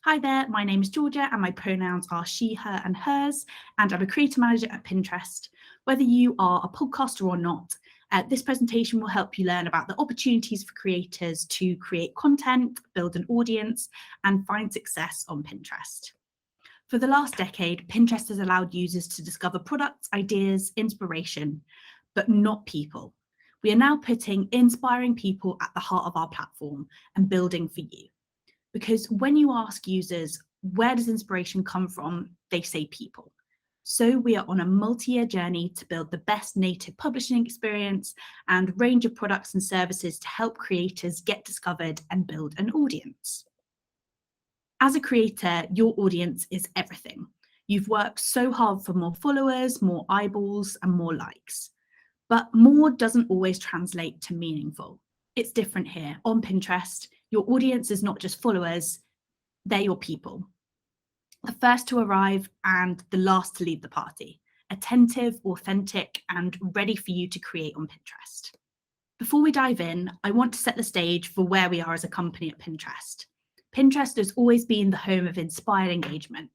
Hi there, my name is Georgia and my pronouns are she, her and hers, and I'm a creator manager at Pinterest. Whether you are a podcaster or not, this presentation will help you learn about the opportunities for creators to create content, build an audience, and find success on Pinterest. For the last decade, Pinterest has allowed users to discover products, ideas, inspiration, but not people. We are now putting inspiring people at the heart of our platform and building for you. Because when you ask users, where does inspiration come from? They say people. So we are on a multi-year journey to build the best native publishing experience and range of products and services to help creators get discovered and build an audience. As a creator, your audience is everything. You've worked so hard for more followers, more eyeballs, and more likes. But more doesn't always translate to meaningful. It's different here. On Pinterest, your audience is not just followers, they're your people. The first to arrive and the last to leave the party. Attentive, authentic, and ready for you to create on Pinterest. Before we dive in, I want to set the stage for where we are as a company at Pinterest. Pinterest has always been the home of inspired engagement.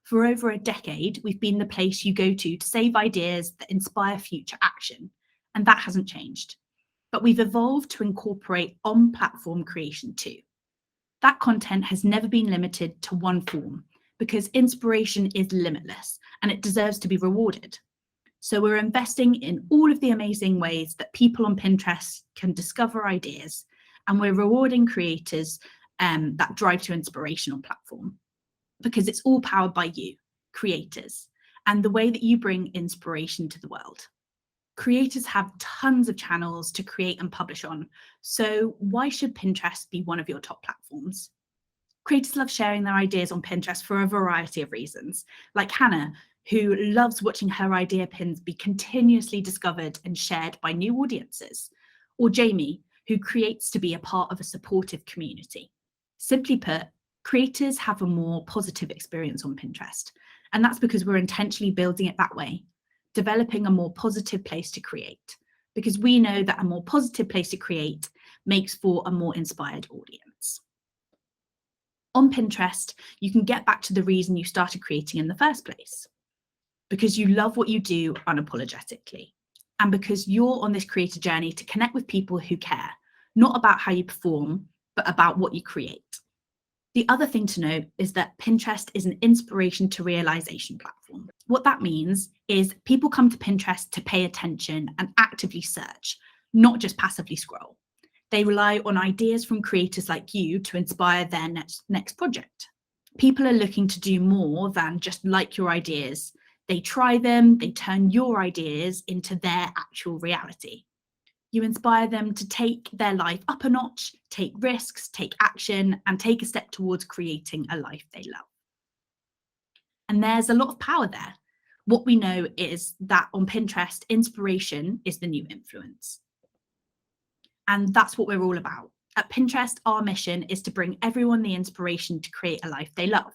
For over a decade, we've been the place you go to save ideas that inspire future action, and that hasn't changed. But we've evolved to incorporate on-platform creation too. That content has never been limited to one form because inspiration is limitless and it deserves to be rewarded. So we're investing in all of the amazing ways that people on Pinterest can discover ideas, and we're rewarding creators that drive to inspiration on platform because it's all powered by you, creators, and the way that you bring inspiration to the world. Creators have tons of channels to create and publish on, so why should Pinterest be one of your top platforms? Creators love sharing their ideas on Pinterest for a variety of reasons, like Hannah, who loves watching her idea pins be continuously discovered and shared by new audiences, or Jamie, who creates to be a part of a supportive community. Simply put, creators have a more positive experience on Pinterest, and that's because we're intentionally building it that way. Developing a more positive place to create, because we know that a more positive place to create makes for a more inspired audience. On Pinterest, you can get back to the reason you started creating in the first place, because you love what you do unapologetically, and because you're on this creator journey to connect with people who care, not about how you perform, but about what you create. The other thing to note is that Pinterest is an inspiration to realization platform. What that means is people come to Pinterest to pay attention and actively search, not just passively scroll. They rely on ideas from creators like you to inspire their next project. People are looking to do more than just like your ideas. They try them, they turn your ideas into their actual reality. You inspire them to take their life up a notch, take risks, take action, and take a step towards creating a life they love. And there's a lot of power there. What we know is that on Pinterest, inspiration is the new influence. And that's what we're all about. At Pinterest, our mission is to bring everyone the inspiration to create a life they love.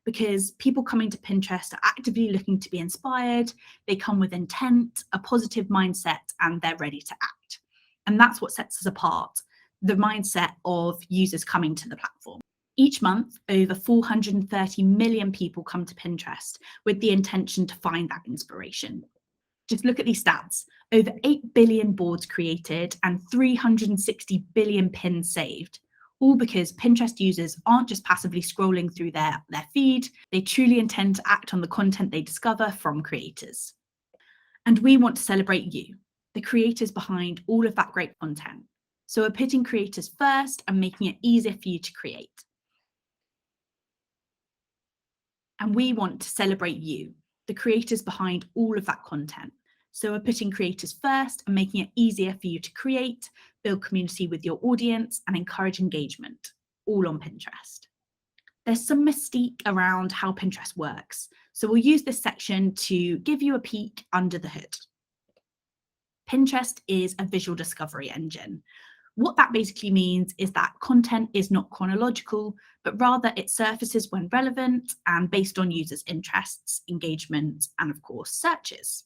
Because people coming to Pinterest are actively looking to be inspired, they come with intent, a positive mindset, and they're ready to act. And that's what sets us apart, the mindset of users coming to the platform. Each month, over 430 million people come to Pinterest with the intention to find that inspiration. Just look at these stats. Over 8 billion boards created and 360 billion pins saved. All because Pinterest users aren't just passively scrolling through their feed, they truly intend to act on the content they discover from creators. And we want to celebrate you, the creators behind all of that great content. So we're putting creators first and making it easier for you to create. And we want to celebrate you, the creators behind all of that content. So we're putting creators first and making it easier for you to create, build community with your audience, and encourage engagement, all on Pinterest. There's some mystique around how Pinterest works, so we'll use this section to give you a peek under the hood. Pinterest is a visual discovery engine. What that basically means is that content is not chronological, but rather it surfaces when relevant and based on users' interests, engagement, and of course, searches.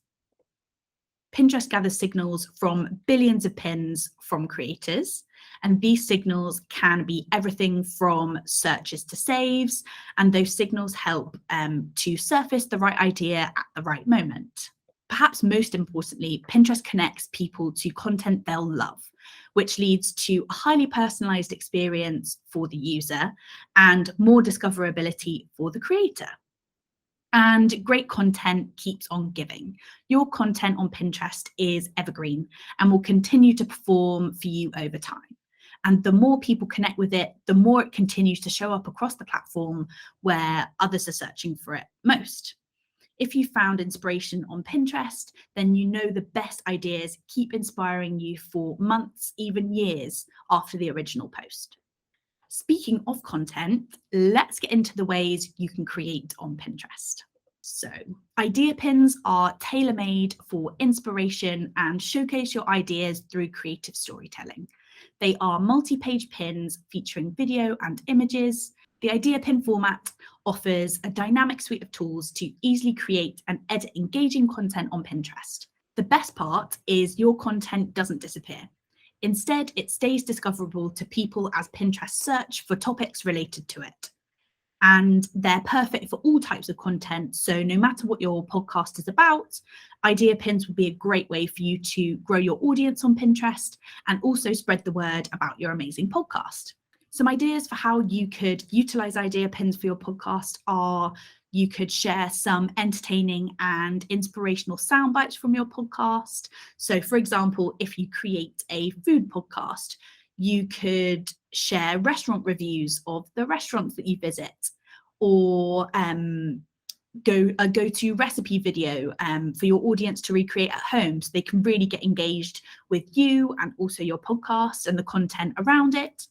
Pinterest gathers signals from billions of pins from creators, And these signals can be everything from searches to saves, and those signals help to surface the right idea at the right moment. Perhaps most importantly, Pinterest connects people to content they'll love, which leads to a highly personalized experience for the user and more discoverability for the creator. And great content keeps on giving. Your content on Pinterest is evergreen and will continue to perform for you over time. And the more people connect with it, the more it continues to show up across the platform where others are searching for it most. If you found inspiration on Pinterest, then you know the best ideas keep inspiring you for months, even years after the original post. Speaking of content, let's get into the ways you can create on Pinterest. So, idea pins are tailor-made for inspiration and showcase your ideas through creative storytelling. They are multi-page pins featuring video and images. The idea pin format offers a dynamic suite of tools to easily create and edit engaging content on Pinterest. The best part is your content doesn't disappear. Instead, it stays discoverable to people as Pinterest search for topics related to it. And they're perfect for all types of content. So no matter what your podcast is about, idea pins will be a great way for you to grow your audience on Pinterest and also spread the word about your amazing podcast. Some ideas for how you could utilize idea pins for your podcast are: you could share some entertaining and inspirational sound bites from your podcast. So for example, if you create a food podcast, you could share restaurant reviews of the restaurants that you visit, or a go-to recipe video for your audience to recreate at home, so they can really get engaged with you and also your podcast and the content around it.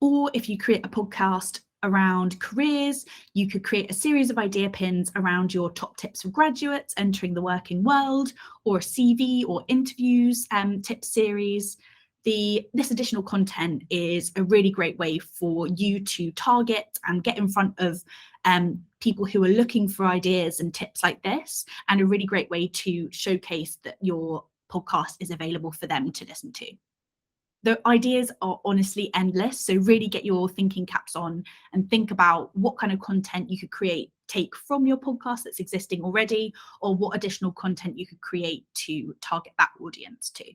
Or if you create a podcast around careers, you could create a series of idea pins around your top tips for graduates entering the working world, or a CV or interviews tip series. This additional content is a really great way for you to target and get in front of people who are looking for ideas and tips like this, and a really great way to showcase that your podcast is available for them to listen to. The ideas are honestly endless, so really get your thinking caps on and think about what kind of content you could take from your podcast that's existing already, or what additional content you could create to target that audience to.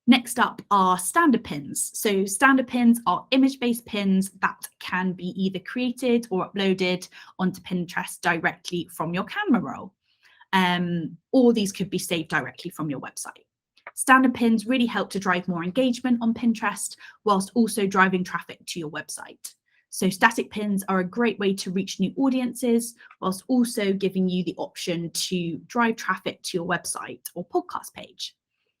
Next up are standard pins. So standard pins are image-based pins that can be either created or uploaded onto Pinterest directly from your camera roll, or these could be saved directly from your website. Standard pins really help to drive more engagement on Pinterest whilst also driving traffic to your website. So static pins are a great way to reach new audiences whilst also giving you the option to drive traffic to your website or podcast page.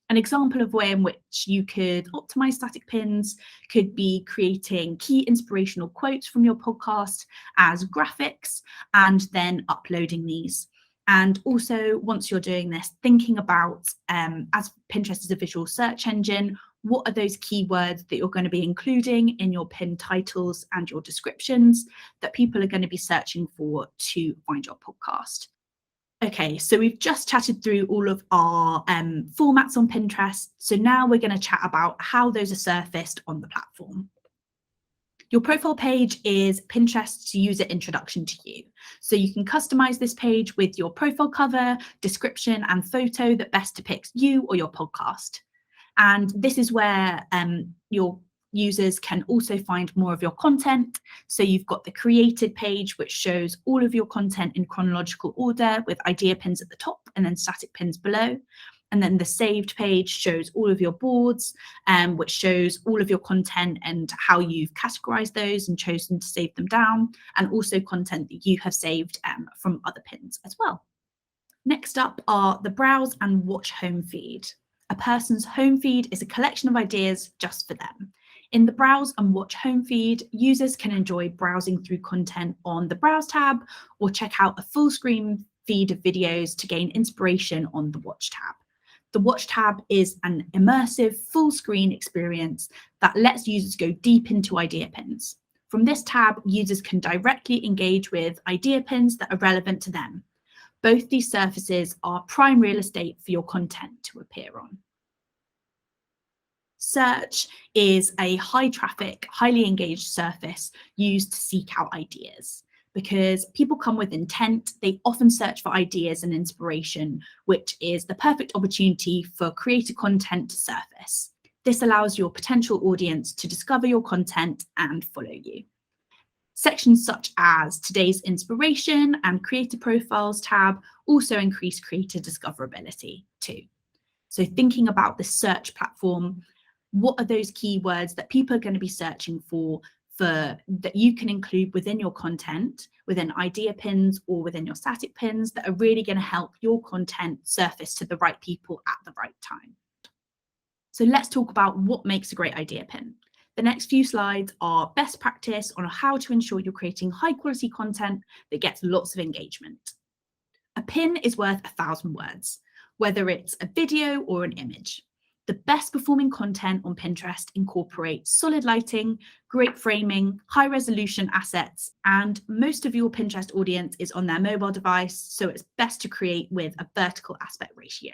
An example of way in which you could optimize static pins could be creating key inspirational quotes from your podcast as graphics and then uploading these. And also, once you're doing this, thinking about, as Pinterest is a visual search engine, what are those keywords that you're going to be including in your pin titles and your descriptions that people are going to be searching for to find your podcast. Okay, so we've just chatted through all of our formats on Pinterest. So now we're going to chat about how those are surfaced on the platform. Your profile page is Pinterest's user introduction to you. So you can customize this page with your profile cover, description, and photo that best depicts you or your podcast. And this is where your users can also find more of your content. So you've got the created page, which shows all of your content in chronological order with idea pins at the top and then static pins below. And then the saved page shows all of your boards, which shows all of your content and how you've categorized those and chosen to save them down, and also content that you have saved from other pins as well. Next up are the browse and watch home feed. A person's home feed is a collection of ideas just for them. In the browse and watch home feed, users can enjoy browsing through content on the browse tab or check out a full screen feed of videos to gain inspiration on the watch tab. The watch tab is an immersive full screen experience that lets users go deep into idea pins. From this tab, users can directly engage with idea pins that are relevant to them. Both these surfaces are prime real estate for your content to appear on. Search is a high traffic, highly engaged surface used to seek out ideas. Because people come with intent, they often search for ideas and inspiration, which is the perfect opportunity for creator content to surface. This allows your potential audience to discover your content and follow you. Sections such as today's inspiration and creator profiles tab also increase creator discoverability too. So thinking about the search platform, what are those keywords that people are going to be searching for that you can include within your content, within idea pins or within your static pins that are really going to help your content surface to the right people at the right time. So let's talk about what makes a great idea pin. The next few slides are best practice on how to ensure you're creating high quality content that gets lots of engagement. A pin is worth 1,000 words, whether it's a video or an image. The best performing content on Pinterest incorporates solid lighting, great framing, high resolution assets, and most of your Pinterest audience is on their mobile device, so it's best to create with a vertical aspect ratio.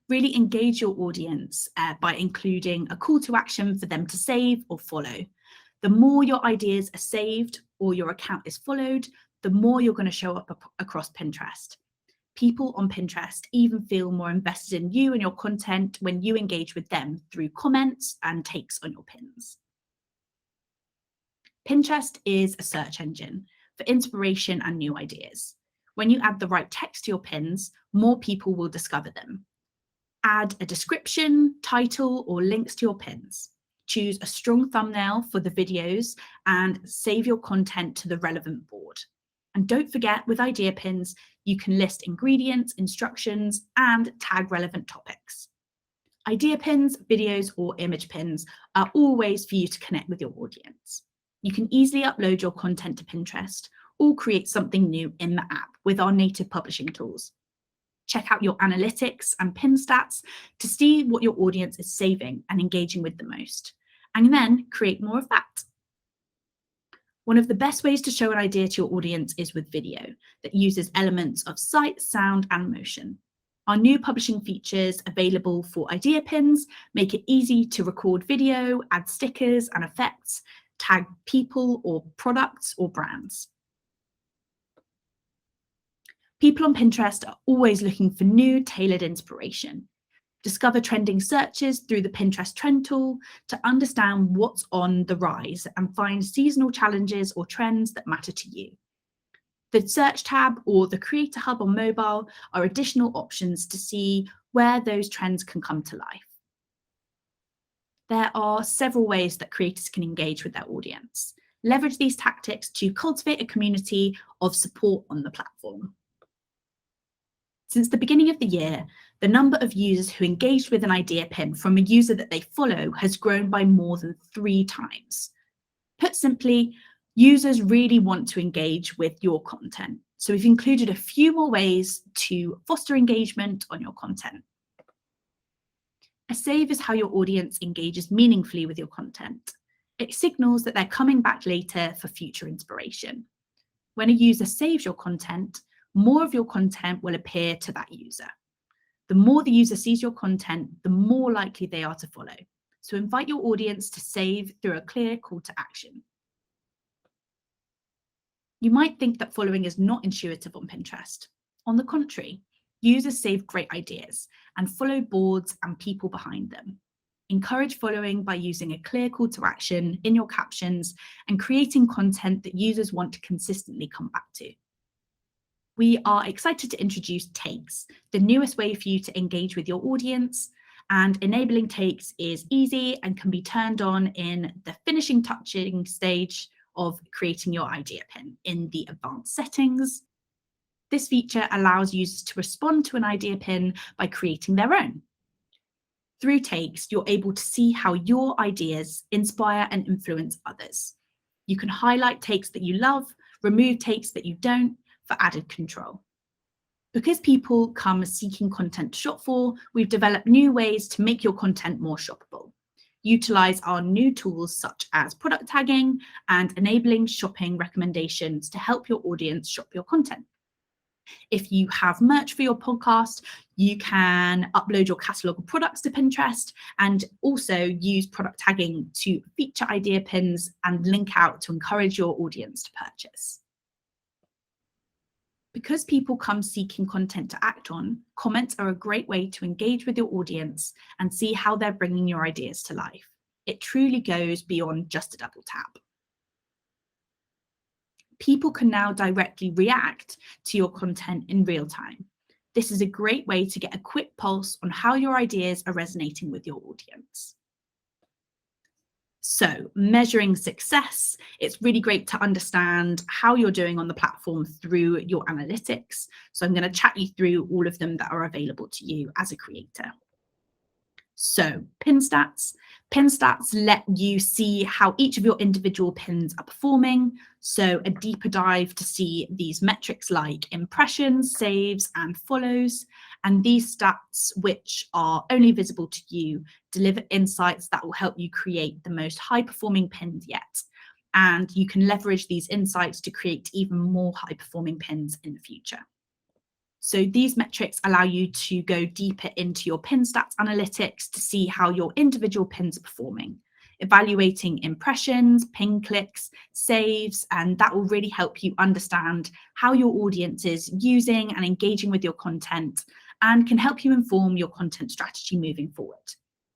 Really engage your audience by including a call to action for them to save or follow. The more your ideas are saved or your account is followed, the more you're going to show up across Pinterest. People on Pinterest even feel more invested in you and your content when you engage with them through comments and takes on your pins. Pinterest is a search engine for inspiration and new ideas. When you add the right text to your pins, more people will discover them. Add a description, title, or links to your pins. Choose a strong thumbnail for the videos and save your content to the relevant board. And don't forget, with idea pins, you can list ingredients, instructions, and tag relevant topics. Idea pins, videos, or image pins are all ways for you to connect with your audience. You can easily upload your content to Pinterest or create something new in the app with our native publishing tools. Check out your analytics and pin stats to see what your audience is saving and engaging with the most, and then create more of that. One of the best ways to show an idea to your audience is with video that uses elements of sight, sound, and motion. Our new publishing features available for idea pins make it easy to record video, add stickers and effects, tag people or products or brands. People on Pinterest are always looking for new, tailored inspiration. Discover trending searches through the Pinterest trend tool to understand what's on the rise and find seasonal challenges or trends that matter to you. The search tab or the creator hub on mobile are additional options to see where those trends can come to life. There are several ways that creators can engage with their audience. Leverage these tactics to cultivate a community of support on the platform. Since the beginning of the year, the number of users who engaged with an idea pin from a user that they follow has grown by more than 3 times. Put simply, users really want to engage with your content. So we've included a few more ways to foster engagement on your content. A save is how your audience engages meaningfully with your content. It signals that they're coming back later for future inspiration. When a user saves your content, more of your content will appear to that user. The more the user sees your content, the more likely they are to follow. So invite your audience to save through a clear call to action. You might think that following is not intuitive on Pinterest. On the contrary, users save great ideas and follow boards and people behind them. Encourage following by using a clear call to action in your captions and creating content that users want to consistently come back to. We are excited to introduce takes, the newest way for you to engage with your audience, and enabling takes is easy and can be turned on in the finishing touching stage of creating your idea pin in the advanced settings. This feature allows users to respond to an idea pin by creating their own. Through takes, you're able to see how your ideas inspire and influence others. You can highlight takes that you love, remove takes that you don't, for added control. Because people come seeking content to shop for, we've developed new ways to make your content more shoppable. Utilize our new tools such as product tagging and enabling shopping recommendations to help your audience shop your content. If you have merch for your podcast, you can upload your catalogue of products to Pinterest and also use product tagging to feature idea pins and link out to encourage your audience to purchase. Because people come seeking content to act on, comments are a great way to engage with your audience and see how they're bringing your ideas to life. It truly goes beyond just a double tap. People can now directly react to your content in real time. This is a great way to get a quick pulse on how your ideas are resonating with your audience. So, measuring success, it's really great to understand how you're doing on the platform through your analytics. So I'm going to chat you through all of them that are available to you as a creator. So pin stats. Pin stats let you see how each of your individual pins are performing. So a deeper dive to see these metrics like impressions, saves, and follows. And these stats, which are only visible to you, deliver insights that will help you create the most high-performing pins yet. And you can leverage these insights to create even more high-performing pins in the future. So these metrics allow you to go deeper into your pin stats analytics to see how your individual pins are performing, evaluating impressions, pin clicks, saves, and that will really help you understand how your audience is using and engaging with your content and can help you inform your content strategy moving forward.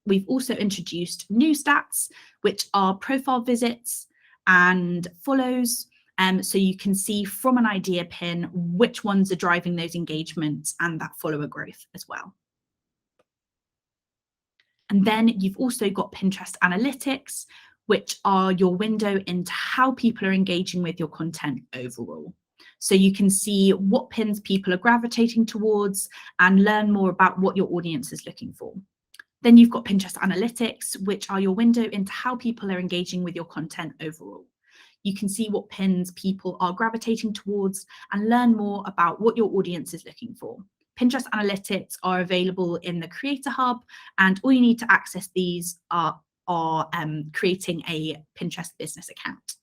We've also introduced new stats, which are profile visits and follows. So you can see from an idea pin which ones are driving those engagements and that follower growth as well. And then you've also got Pinterest analytics, which are your window into how people are engaging with your content overall. So you can see what pins people are gravitating towards and learn more about what your audience is looking for. Then you've got Pinterest analytics, which are your window into how people are engaging with your content overall. You can see what pins people are gravitating towards and learn more about what your audience is looking for. Pinterest analytics are available in the Creator Hub, and all you need to access these are creating a Pinterest business account.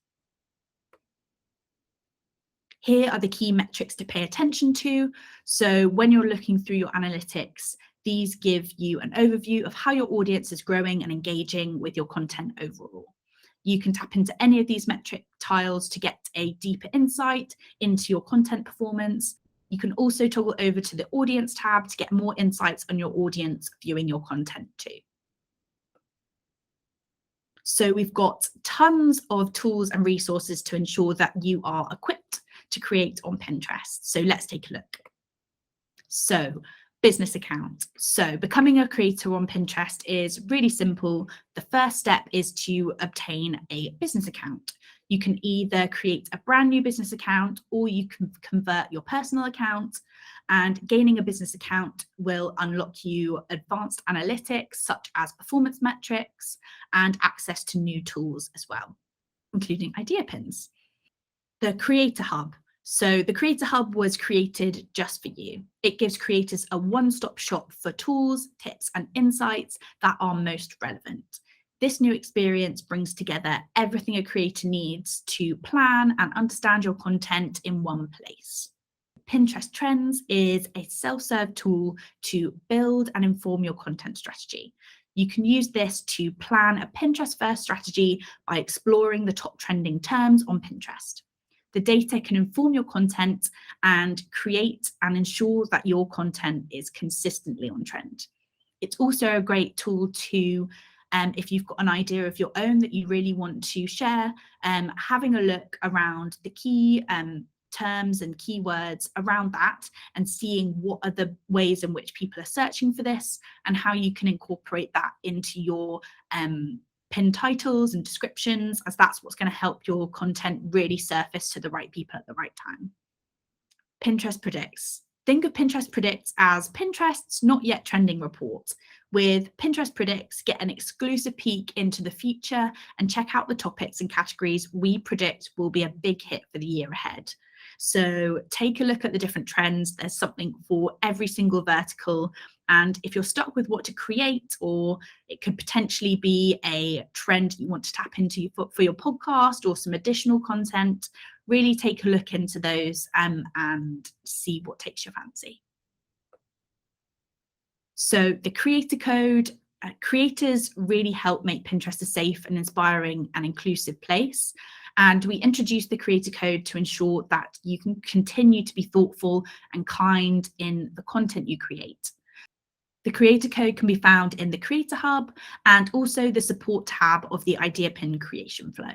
Here are the key metrics to pay attention to. So when you're looking through your analytics, these give you an overview of how your audience is growing and engaging with your content overall. You can tap into any of these metric tiles to get a deeper insight into your content performance. You can also toggle over to the audience tab to get more insights on your audience viewing your content too. So we've got tons of tools and resources to ensure that you are equipped to create on Pinterest. So let's take a look. So business account. So becoming a creator on Pinterest is really simple. The first step is to obtain a business account. You can either create a brand new business account or you can convert your personal account, and gaining a business account will unlock you advanced analytics such as performance metrics and access to new tools as well, including idea pins. The Creator Hub. So the Creator Hub was created just for you. It gives creators a one-stop shop for tools, tips, and insights that are most relevant. This new experience brings together everything a creator needs to plan and understand your content in one place. Pinterest Trends is a self-serve tool to build and inform your content strategy. You can use this to plan a Pinterest-first strategy by exploring the top trending terms on Pinterest. The data can inform your content and create and ensure that your content is consistently on trend. It's also a great tool to, if you've got an idea of your own that you really want to share, having a look around the key terms and keywords around that and seeing what are the ways in which people are searching for this and how you can incorporate that into your pin titles and descriptions, as that's what's going to help your content really surface to the right people at the right time. Pinterest Predicts. Think of Pinterest Predicts as Pinterest's not yet trending report. With Pinterest Predicts, get an exclusive peek into the future and check out the topics and categories we predict will be a big hit for the year ahead. So take a look at the different trends. There's something for every single vertical. And if you're stuck with what to create, or it could potentially be a trend you want to tap into for your podcast or some additional content, really take a look into those and see what takes your fancy. So the creator code, creators really help make Pinterest a safe and inspiring and inclusive place. And we introduced the creator code to ensure that you can continue to be thoughtful and kind in the content you create. The creator code can be found in the Creator Hub and also the support tab of the Idea Pin creation flow.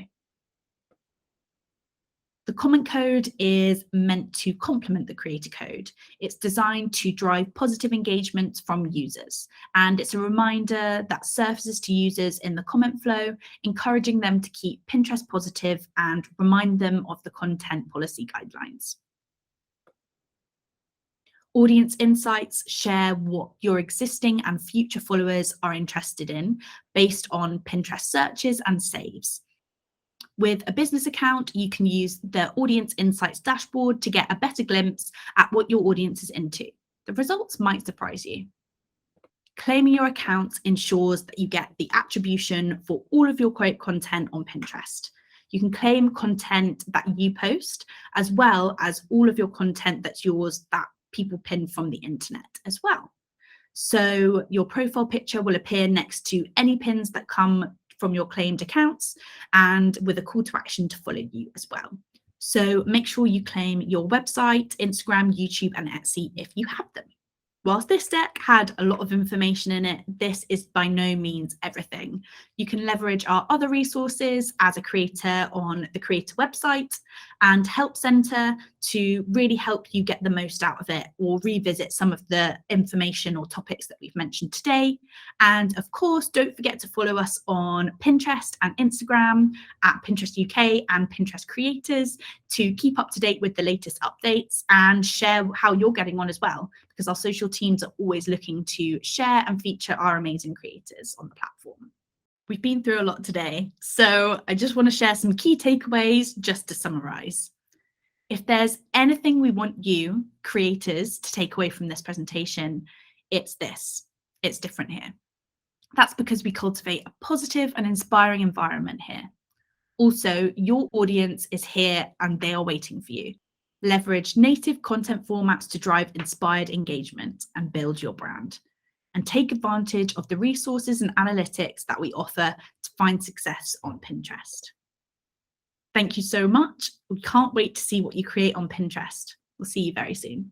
The comment code is meant to complement the creator code. It's designed to drive positive engagement from users, and it's a reminder that surfaces to users in the comment flow, encouraging them to keep Pinterest positive and remind them of the content policy guidelines. Audience insights share what your existing and future followers are interested in based on Pinterest searches and saves. With a business account, you can use the Audience Insights dashboard to get a better glimpse at what your audience is into. The results might surprise you. Claiming your account ensures that you get the attribution for all of your content on Pinterest. You can claim content that you post, as well as all of your content that's yours that people pin from the internet as well. So your profile picture will appear next to any pins that come from your claimed accounts, and with a call to action to follow you as well. So make sure you claim your website, Instagram, YouTube, and Etsy if you have them. Whilst this deck had a lot of information in it, this is by no means everything. You can leverage our other resources as a creator on the creator website and help center to really help you get the most out of it, or revisit some of the information or topics that we've mentioned today. And of course, don't forget to follow us on Pinterest and Instagram at Pinterest UK and Pinterest Creators to keep up to date with the latest updates and share how you're getting on as well, because our social teams are always looking to share and feature our amazing creators on the platform. We've been through a lot today, so I just want to share some key takeaways just to summarize. If there's anything we want you, creators, to take away from this presentation, it's this. It's different here. That's because we cultivate a positive and inspiring environment here. Also, your audience is here and they are waiting for you. Leverage native content formats to drive inspired engagement and build your brand. And take advantage of the resources and analytics that we offer to find success on Pinterest. Thank you so much. We can't wait to see what you create on Pinterest. We'll see you very soon.